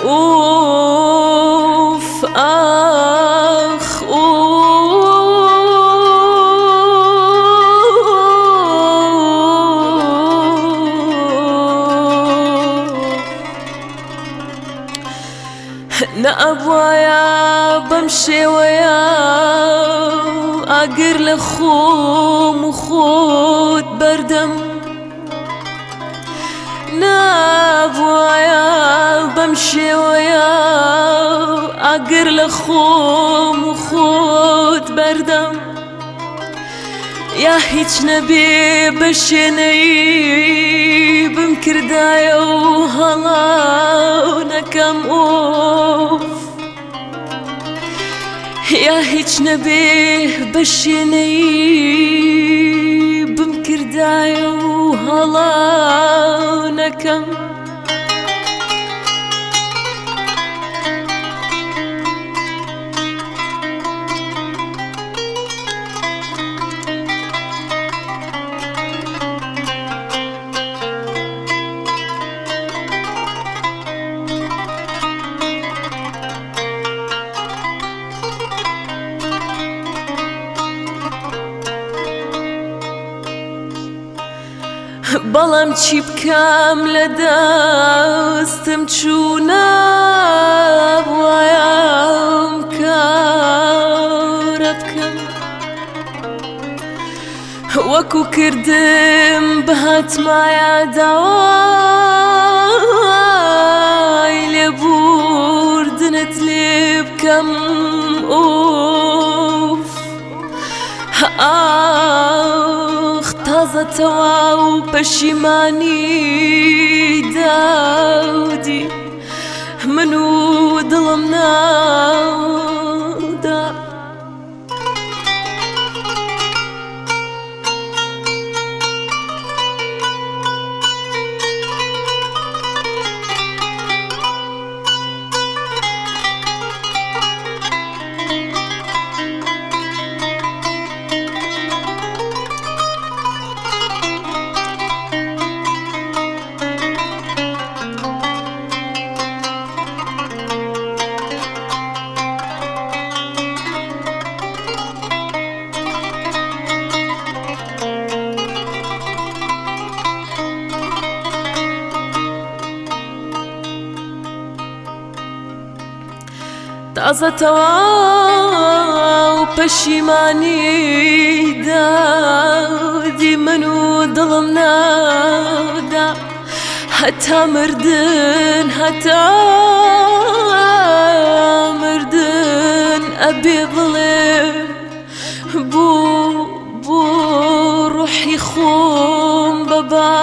أوف آخ نأبوايا بمشي ويا أقر لخوم وخوت بردم نابوايا بمشي ويا أقر لخوم وخوت بردم يا هيج نبي بشيني بمكردايا وهلا نكم أوف يا هيج نبي بشيني بمكردايا وهلا نكم بەڵام چی بکەم لە دەستم چوونە وایەم کارە بکەم وەکو کردم بەهاتمایە داوای لێبوردنت لێ بکەم ئوف تازە تەواو پەشیمانی داودی من و دڵم ناودا تازە تەواو پەشیمانی داودی من و دڵم ناودا هەتا مردن ئەبێ بڵێ بوو ڕوحی خۆم بەبا